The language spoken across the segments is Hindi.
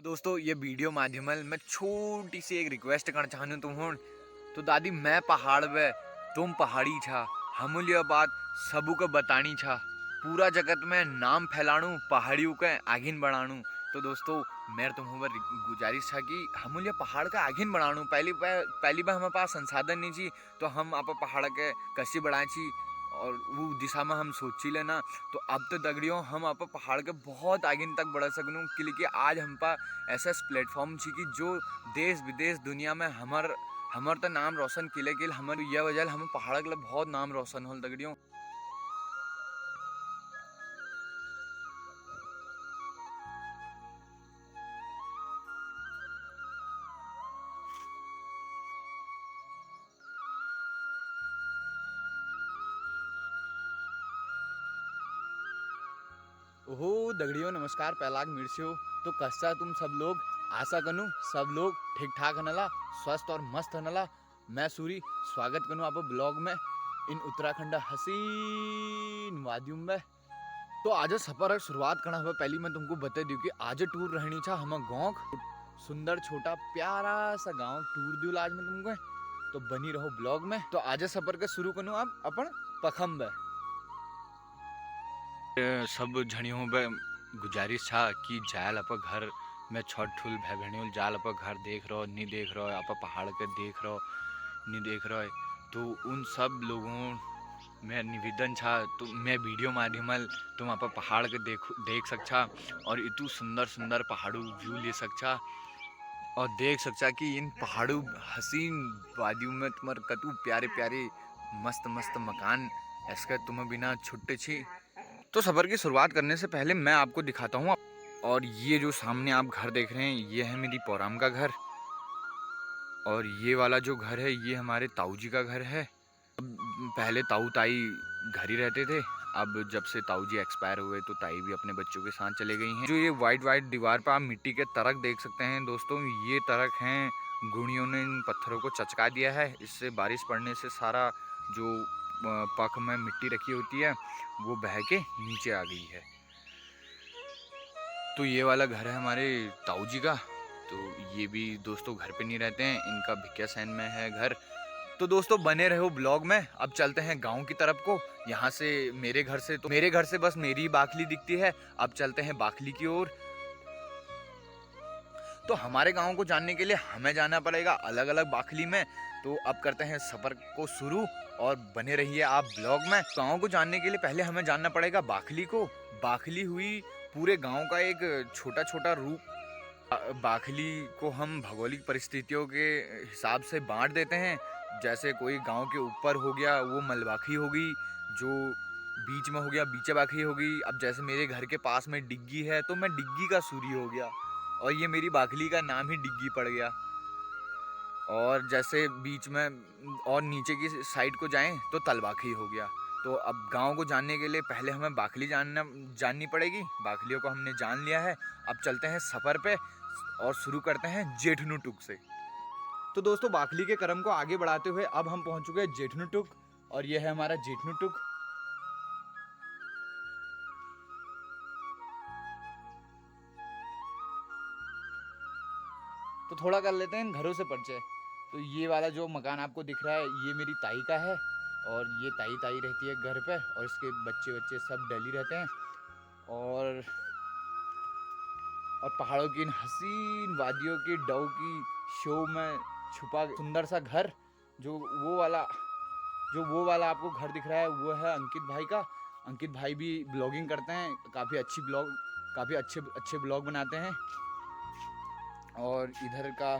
दोस्तों ये वीडियो माध्यमल मैं छोटी सी एक रिक्वेस्ट करना चाहूँ तुम तो दादी मैं पहाड़ पे तुम पहाड़ी छा हमूल ये बात सबू को बतानी छा पूरा जगत में नाम फैलाणु पहाड़ियों के आगिन बढ़ाणु। तो दोस्तों मेरे तुम्हें पर गुजारिश था कि हमूल ये पहाड़ का आगिन बढ़ाणु पहली बार हमारे पास संसाधन नहीं छी तो हम आप पहाड़ के कसी बढ़ाए छी और वो दिशा में हम सोची लेना। तो अब तो दगड़ियों हम आप पहाड़ के बहुत आगे तक बढ़ सकूँ क्योंकि आज हम पा ऐसा प्लेटफॉर्म छी कि जो देश विदेश दुनिया में हमर तो नाम रोशन किले किल हमर यह वजह हम पहाड़ के लिए बहुत नाम रोशन होल दगड़ियों। ओहो दगड़ियों नमस्कार पहलाग मिर्सियो। तो कस्सा तुम सब लोग आशा करूँ सब लोग ठीक ठाक हनला स्वस्थ और मस्त हनला। मैं सूरी स्वागत करूँ आप ब्लॉग में इन उत्तराखंड हसीन वादियों में। तो आज सफर शुरुआत करना हुआ पहली मैं तुमको बता दूं कि आज टूर रहनी था हम गाँव सुंदर छोटा प्यारा सा गांव टूर दूँ आज मैं तुमको। तो बनी रहो ब्लॉग में। तो आज सफर का शुरू करूँ आप अपन पखम में सब झड़ियों पे गुजारिश था कि जाल आप घर में छोट ठुल भाई बहनियों जाल आप घर देख रहो नहीं देख रहो आप पहाड़ के देख रहो नहीं देख रहे तो उन सब लोगों में निवेदन था तो मैं वीडियो माध्यमल तुम आप पहाड़ के देख सकछा और इतू सुंदर सुंदर पहाड़ों व्यू ले सकछा और देख सकछा कि इन पहाड़ों हसीन वादियों में तुम्हारे कतू प्यारे प्यारे मस्त मस्त मकान ऐसा तुम्हें बिना छुट्टे छी। तो सफ़र की शुरुआत करने से पहले मैं आपको दिखाता हूँ और ये जो सामने आप घर देख रहे हैं ये है मेरी पौराम का घर और ये वाला जो घर है ये हमारे ताऊ जी का घर है। पहले ताऊ ताई घर ही रहते थे अब जब से ताऊ जी एक्सपायर हुए तो ताई भी अपने बच्चों के साथ चले गई हैं। जो ये वाइट वाइट दीवार पर आप मिट्टी के तरक देख सकते हैं दोस्तों ये तरक हैं गुड़ियों ने इन पत्थरों को चचका दिया है इससे बारिश पड़ने से सारा जो पख में मिट्टी रखी होती है वो बह के नीचे आ गई है। तो ये वाला घर है हमारे ताऊ जी का। तो ये भी दोस्तों घर पे नहीं रहते हैं इनका भिकिया सैन में है घर। तो दोस्तों बने रहो ब्लॉग में। अब चलते हैं गांव की तरफ को। यहाँ से मेरे घर से बस मेरी बाखली दिखती है। अब चलते हैं बाखली की ओर। तो हमारे गांव को जानने के लिए हमें जाना पड़ेगा अलग अलग बाखली में। तो अब करते हैं सफर को शुरू और बने रहिए आप ब्लॉग में। गांव को जानने के लिए पहले हमें जानना पड़ेगा बाखली को। बाखली हुई पूरे गांव का एक छोटा छोटा रूप। बाखली को हम भौगोलिक परिस्थितियों के हिसाब से बांट देते हैं। जैसे कोई गांव के ऊपर हो गया वो मलबाखली हो गई जो बीच में हो गया बीचे बाखली हो गई। अब जैसे मेरे घर के पास में डिग्गी है तो मैं डिग्गी का सूरी हो गया और ये मेरी बाखली का नाम ही डिग्गी पड़ गया। और जैसे बीच में और नीचे की साइड को जाएं तो तलबाखली हो गया। तो अब गांव को जानने के लिए पहले हमें बाखली जाननी पड़ेगी। बाखलियों को हमने जान लिया है। अब चलते हैं सफ़र पे और शुरू करते हैं जेठनुटुक से। तो दोस्तों बाखली के क्रम को आगे बढ़ाते हुए अब हम पहुंच चुके हैं जेठनुटुक और यह है हमारा जेठनुटुक। तो थोड़ा कर लेते हैं घरों से परिचय। तो ये वाला जो मकान आपको दिख रहा है ये मेरी ताई का है और ये ताई ताई रहती है घर पे और इसके बच्चे बच्चे सब दिल्ली रहते हैं। और पहाड़ों की इन हसीन वादियों की डव की शो में छुपा सुंदर सा घर जो वो वाला आपको घर दिख रहा है वो है अंकित भाई का। अंकित भाई भी ब्लॉगिंग करते हैं काफ़ी अच्छे ब्लॉग बनाते हैं। और इधर का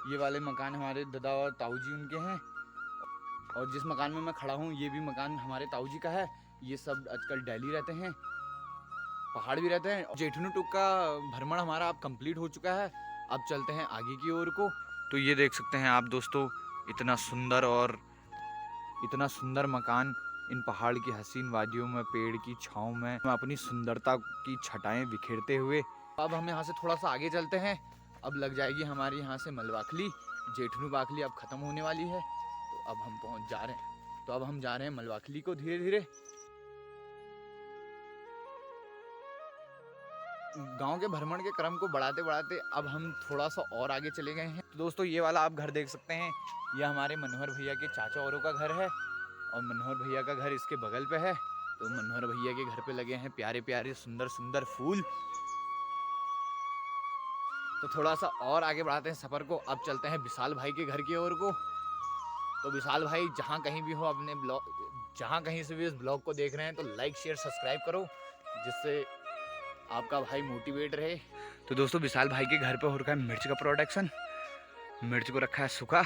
ये वाले मकान हमारे दादा और ताऊ जी उनके हैं। और जिस मकान में मैं खड़ा हूँ ये भी मकान हमारे ताऊ जी का है। ये सब आजकल दिल्ली रहते हैं पहाड़ भी रहते हैं। जेठनुटुक का भ्रमण हमारा अब कंप्लीट हो चुका है। अब चलते हैं आगे की ओर को। तो ये देख सकते हैं आप दोस्तों इतना सुंदर मकान इन पहाड़ की हसीन वादियों में पेड़ की छाँव में अपनी सुंदरता की छटाएं बिखेरते हुए। अब हम यहाँ से थोड़ा सा आगे चलते हैं। अब लग जाएगी हमारी यहाँ से मलबाखली। जेठनू बाखली अब ख़त्म होने वाली है तो अब हम पहुँच जा रहे हैं। तो अब हम जा रहे हैं मलबाखली को धीरे धीरे। गांव के भ्रमण के क्रम को बढ़ाते बढ़ाते अब हम थोड़ा सा और आगे चले गए हैं। तो दोस्तों ये वाला आप घर देख सकते हैं, ये हमारे मनोहर भैया के चाचा औरों का घर है और मनोहर भैया का घर इसके बगल पे है। तो मनोहर भैया के घर पे लगे हैं प्यारे प्यारे सुंदर सुंदर फूल। तो थोड़ा सा और आगे बढ़ाते हैं सफ़र को, अब चलते हैं विशाल भाई के घर की ओर को। तो विशाल भाई जहाँ कहीं भी हो अपने ब्लॉग, जहाँ कहीं से भी इस ब्लॉग को देख रहे हैं तो लाइक शेयर सब्सक्राइब करो, जिससे आपका भाई मोटिवेट रहे। तो दोस्तों विशाल भाई के घर पे हो रखा है मिर्च का प्रोडक्शन, मिर्च को रखा है सूखा।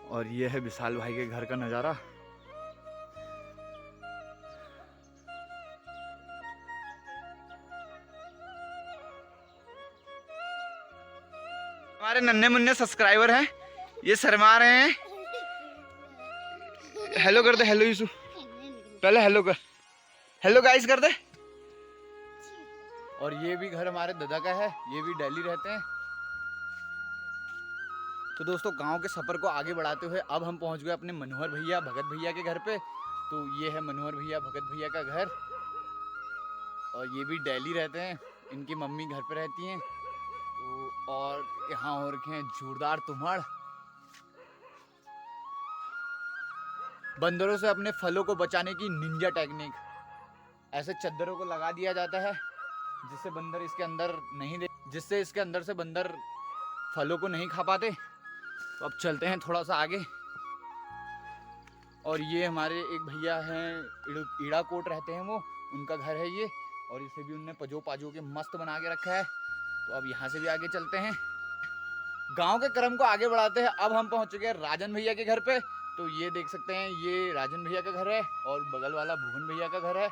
और ये है विशाल भाई के घर का नज़ारा। हमारे नन्हे मुन्ने सब्सक्राइबर हैं, ये शर्मा रहे हैं। हेलो कर दे, हेलो यूसु, पहले हेलो कर, हेलो गाइस कर दे। और ये भी घर हमारे दादा का है, ये भी दिल्ली रहते हैं। तो दोस्तों गांव के सफ़र को आगे बढ़ाते हुए अब हम पहुंच गए अपने मनोहर भैया भगत भैया के घर पे। तो ये है मनोहर भैया भगत भैया का घर और ये भी दिल्ली रहते हैं, इनकी मम्मी घर पे रहती हैं। तो और यहाँ हो रखे हैं जोरदार तुम्हाड़। बंदरों से अपने फलों को बचाने की निंजा टेक्निक, ऐसे चद्दरों को लगा दिया जाता है जिससे बंदर इसके अंदर नहीं जिससे इसके अंदर से बंदर फलों को नहीं खा पाते। तो अब चलते हैं थोड़ा सा आगे। और ये हमारे एक भैया हैं ईड़ा कोट रहते हैं, वो उनका घर है ये, और इसे भी उनने पजो पाजो के मस्त बना के रखा है। तो अब यहाँ से भी आगे चलते हैं। गांव के क्रम को आगे बढ़ाते हैं, अब हम पहुँच चुके हैं राजन भैया के घर पे। तो ये देख सकते हैं, ये राजन भैया का घर है और बगल वाला भुवन भैया का घर है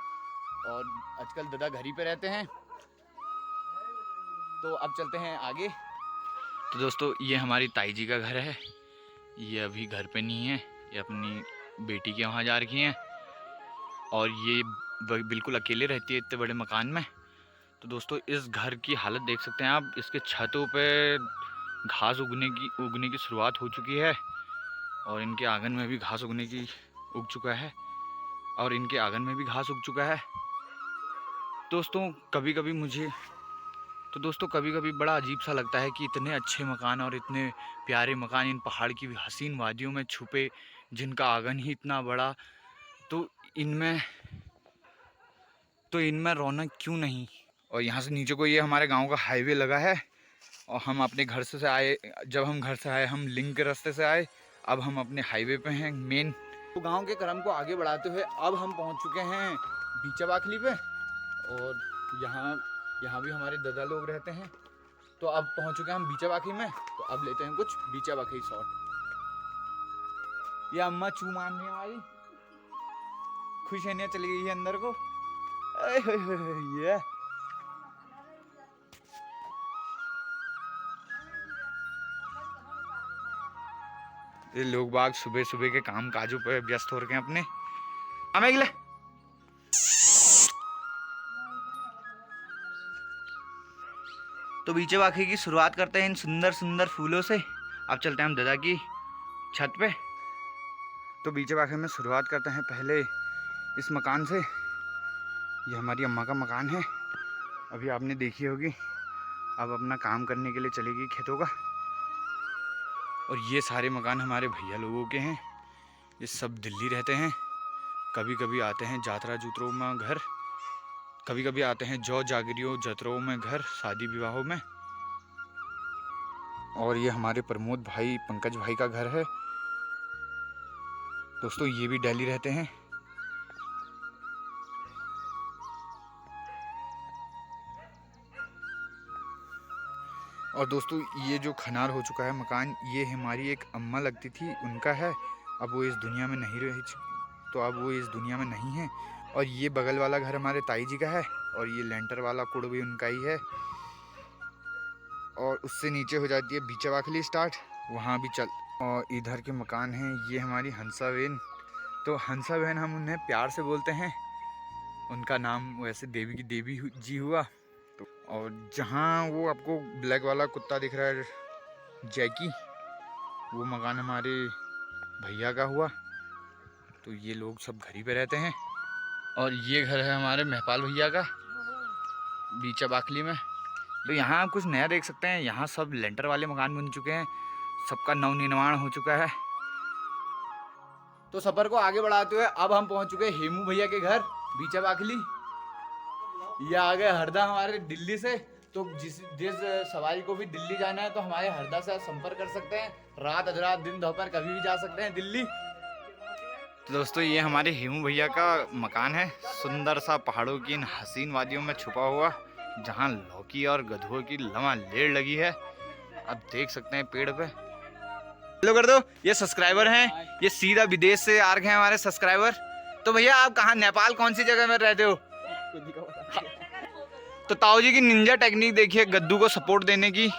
और आजकल दादा घर ही पे रहते हैं। तो अब चलते हैं आगे। तो दोस्तों ये हमारी ताई जी का घर है, ये अभी घर पे नहीं है, ये अपनी बेटी के वहाँ जा रखी हैं और ये बिल्कुल अकेले रहती है इतने बड़े मकान में। तो दोस्तों इस घर की हालत देख सकते हैं आप, इसके छतों पे घास उगने की शुरुआत हो चुकी है और इनके आंगन में भी घास उग चुका है और इनके आंगन में भी घास उग चुका है। दोस्तों कभी कभी बड़ा अजीब सा लगता है कि इतने अच्छे मकान और इतने प्यारे मकान इन पहाड़ की हसीन वादियों में छुपे, जिनका आंगन ही इतना बड़ा, तो इनमें रौनक क्यों नहीं। और यहाँ से नीचे को ये हमारे गांव का हाईवे लगा है और हम अपने घर से आए, जब हम घर से आए हम लिंक के रास्ते से आए, अब हम अपने हाईवे पे हैं मेन। तो गांव के क्रम को आगे बढ़ाते हुए अब हम पहुंच चुके हैं बीचा बाखली पे और यहाँ भी हमारे दादा लोग रहते हैं। तो अब पहुंच चुके हैं हम बीचा बाखली में, तो अब लेते हैं कुछ बीचा बाखली शॉट। ये अम्मा चू मारने वाली खुश है, चली गई है अंदर को। ये लोग बाग सुबह सुबह के काम काजों पे व्यस्त हो रखे हैं अपने। हमें गिले तो बीचे बाखी की शुरुआत करते हैं इन सुंदर सुंदर फूलों से। अब चलते हैं हम दादा की छत पे। तो बीचे बाखी में शुरुआत करते हैं पहले इस मकान से। ये हमारी अम्मा का मकान है, अभी आपने देखी होगी, अब अपना काम करने के लिए चलेगी खेतों का। और ये सारे मकान हमारे भैया लोगों के हैं, ये सब दिल्ली रहते हैं। कभी कभी आते हैं जातरा जूतरों में घर, कभी कभी आते हैं जौ जागरियों जतरों में घर, शादी विवाहों में। और ये हमारे प्रमोद भाई पंकज भाई का घर है। दोस्तों ये भी दिल्ली रहते हैं। और दोस्तों ये जो खनार हो चुका है मकान, ये हमारी एक अम्मा लगती थी, उनका है। अब वो इस दुनिया में नहीं रही, तो अब वो इस दुनिया में नहीं है। और ये बगल वाला घर हमारे ताई जी का है और ये लेंटर वाला कुड़ भी उनका ही है। और उससे नीचे हो जाती है बीचा बाखली स्टार्ट, वहाँ भी चल। और इधर के मकान हैं, ये हमारी हंसा बहन। तो हंसा बहन हम उन्हें प्यार से बोलते हैं, उनका नाम वैसे देवी की देवी जी हुआ। तो और जहाँ वो आपको ब्लैक वाला कुत्ता दिख रहा है जैकी, वो मकान हमारे भैया का हुआ। तो ये लोग सब घर ही पे रहते हैं। और ये घर है हमारे महपाल भैया का, बीचा बाखली में। तो यहाँ आप कुछ नया देख सकते हैं, यहाँ सब लेंटर वाले मकान बन चुके हैं, सबका नवनिर्माण हो चुका है। तो सफर को आगे बढ़ाते हुए अब हम पहुंच चुके हैं हेमू भैया के घर बीचा बाखली। ये आ गए हरदा हमारे दिल्ली से। तो जिस सवारी को भी दिल्ली जाना है तो हमारे हरदा से संपर्क कर सकते हैं। रात अधरात दिन दोपहर कभी भी जा सकते हैं दिल्ली। तो दोस्तों ये हमारे हेमू भैया का मकान है, सुंदर सा पहाड़ों की इन हसीन वादियों में छुपा हुआ, जहाँ लौकी और गधुओं की लमालेड़ लगी है। आप देख सकते हैं पेड़ पे। हेलो कर दो, ये सब्सक्राइबर हैं, ये सीधा विदेश से आ रहे हैं हमारे सब्सक्राइबर। तो भैया आप कहाँ, नेपाल कौन सी जगह में रहते हो? तो ताऊ जी की निंजा टेक्निक देखिए गद्दू को सपोर्ट देने की।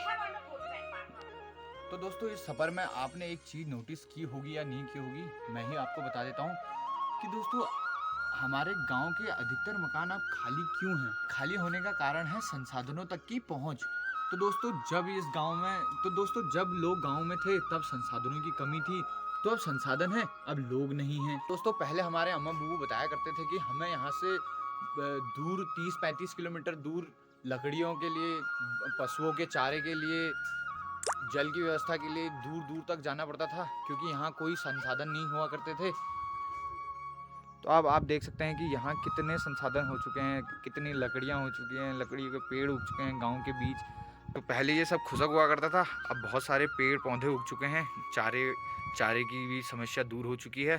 तो दोस्तों इस सफर में आपने एक चीज नोटिस की होगी या नहीं की होगी, मैं ही आपको बता देता हूँ कि दोस्तों हमारे गांव के अधिकतर मकान अब खाली क्यों हैं? खाली होने का कारण है संसाधनों तक की पहुंच। तो दोस्तों जब लोग गांव में थे तब संसाधनों की कमी थी, तो अब संसाधन है, अब लोग नहीं हैं। दोस्तों पहले हमारे अम्मा बुबू बताया करते थे कि हमें यहाँ से दूर 30-35 किलोमीटर दूर लकड़ियों के लिए, पशुओं के चारे के लिए, जल की व्यवस्था के लिए दूर दूर तक जाना पड़ता था, क्योंकि यहाँ कोई संसाधन नहीं हुआ करते थे। तो अब आप देख सकते हैं कि यहाँ कितने संसाधन हो चुके हैं, कितनी लकड़ियाँ हो चुकी हैं, लकड़ी के पेड़ उग चुके हैं गांव के बीच। तो पहले ये सब खुशक हुआ करता था, अब बहुत सारे पेड़ पौधे उग चुके हैं, चारे की भी समस्या दूर हो चुकी है।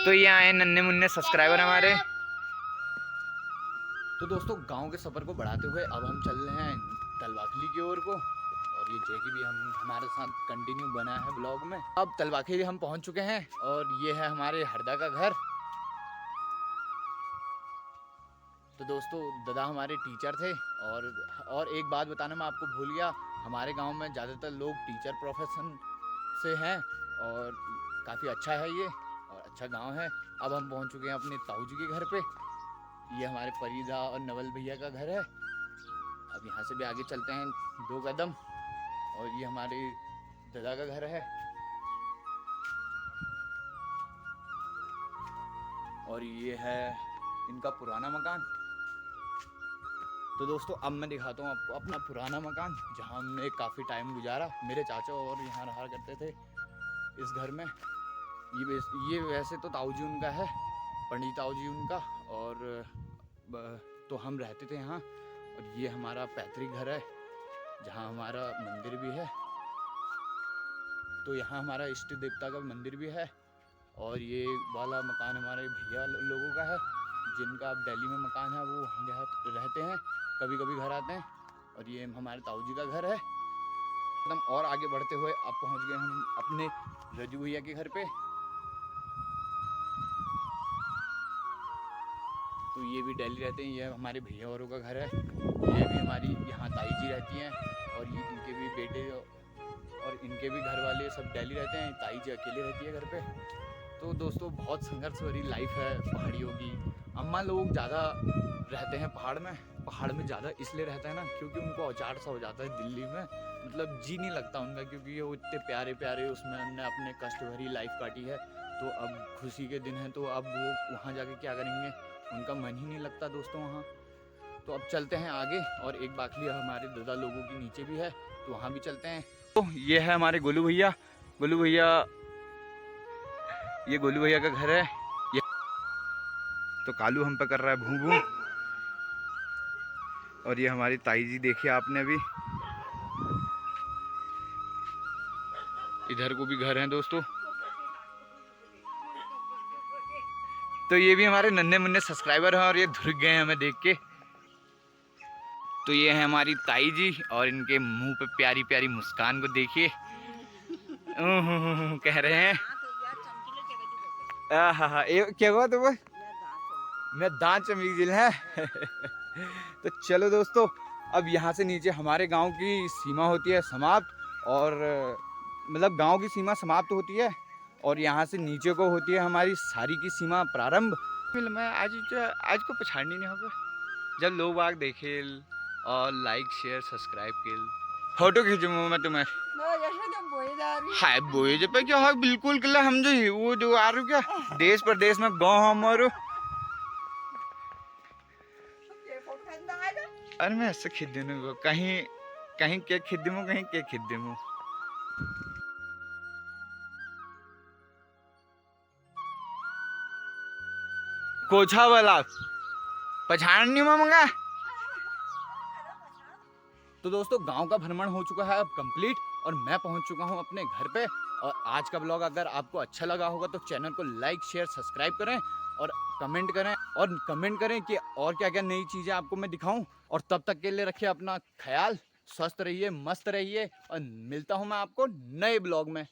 तो ये आए नन्हे मुन्ने सब्सक्राइबर हमारे। तो दोस्तों गांव के सफर को बढ़ाते हुए अब हम चल रहे हैं तलवाखली की ओर को, और ये जैकी भी हमारे साथ कंटिन्यू बना है ब्लॉग में। अब तलवाखली हम पहुंच चुके हैं और ये है हमारे हरदा का घर। तो दोस्तों दादा हमारे टीचर थे, और एक बात बताना मैं आपको भूल गया, हमारे गांव में ज़्यादातर लोग टीचर प्रोफेशन से हैं और काफ़ी अच्छा है ये, और अच्छा गांव है। अब हम पहुंच चुके हैं अपने ताऊ जी के घर पे। ये हमारे फरीदा और नवल भैया का घर है। अब यहाँ से भी आगे चलते हैं 2 कदम, और ये हमारे दादा का घर है। और ये है इनका पुराना मकान। तो दोस्तों अब मैं दिखाता हूँ आपको अपना पुराना मकान, जहाँ हमने काफ़ी टाइम गुजारा। मेरे चाचा और यहाँ रहा करते थे इस घर में। ये वैसे तो ताऊ जी उनका है, पंडित ताऊ जी उनका, और तो हम रहते थे यहाँ। और ये हमारा पैतृक घर है, जहाँ हमारा मंदिर भी है। तो यहाँ हमारा इष्ट देवता का मंदिर भी है। और ये वाला मकान हमारे भैया लोगों का है, जिनका अब दिल्ली में मकान है, वो वहीं रहते हैं, कभी कभी घर आते हैं। और ये हमारे ताऊ जी का घर है। एकदम और आगे बढ़ते हुए अब पहुंच गए हम अपने रजू भैया के घर पे। तो ये भी दिल्ली रहते हैं, ये हमारे भैया औरों का घर है। ये भी हमारी यहाँ ताई जी रहती हैं, और ये इनके भी बेटे और इनके भी घर वाले सब दिल्ली रहते हैं, ताई जी अकेले रहती है घर पे। तो दोस्तों बहुत संघर्ष भरी लाइफ है पहाड़ियों की। अम्मा लोग ज़्यादा रहते हैं पहाड़ में ज़्यादा इसलिए रहता है ना, क्योंकि उनको औचार सा हो जाता है दिल्ली में, मतलब जी नहीं लगता उनका, क्योंकि वो इतने प्यारे प्यारे उसमें उन्होंने अपने कष्ट भरी लाइफ काटी है। तो अब खुशी के दिन हैं, तो अब वो वहाँ जाके क्या करेंगे, उनका मन ही नहीं लगता दोस्तों वहाँ। तो अब चलते हैं आगे, और एक बाखली हमारे दादा लोगों की नीचे भी है, तो वहाँ भी चलते हैं। तो ये है हमारे गोलू भैया, ये गोलू भैया का घर है। ये तो कालू हम पे कर रहा है भूं भूं। और ये हमारी ताई जी देखिए आपने अभी, इधर को भी घर हैं दोस्तों। तो ये भी हमारे नन्हे मुन्ने सब्सक्राइबर हैं, और ये धुर गए हैं हमें देख के। तो ये है हमारी ताई जी, और इनके मुंह पे प्यारी प्यारी मुस्कान को देखिए, कह रहे हैं हाँ क्या हुआ तुम्हें, मैं दांत चमकील है। तो चलो दोस्तों अब यहाँ से नीचे हमारे गांव की सीमा होती है समाप्त, और मतलब गांव की सीमा समाप्त होती है, और यहाँ से नीचे को होती है हमारी सारी की सीमा प्रारंभ। फिल्म है आज को पछाड़नी नहीं होगा, जब लोग बाग देखे और लाइक शेयर सब्सक्राइब के फोटो खींचूंगा मैं तुम्हें। हाय बोए जब पे क्या है बिल्कुल कल हम जो ही वो जो आ रहे क्या देश प्रदेश में गाँव हमारो। अरे मैं ऐसे खींच दूँ कहीं कहीं केक खींच दूँ कहीं केक खींच दूँ। कोछा वाला पछाड़ नहीं मंगा। तो दोस्तों गांव का भ्रमण हो चुका है अब कंप्लीट और मैं पहुंच चुका हूं अपने घर पे। और आज का ब्लॉग अगर आपको अच्छा लगा होगा तो चैनल को लाइक शेयर सब्सक्राइब करें और कमेंट करें कि और क्या क्या नई चीज़ें आपको मैं दिखाऊं। और तब तक के लिए रखिए अपना ख्याल, स्वस्थ रहिए, मस्त रहिए और मिलता हूं मैं आपको नए ब्लॉग में।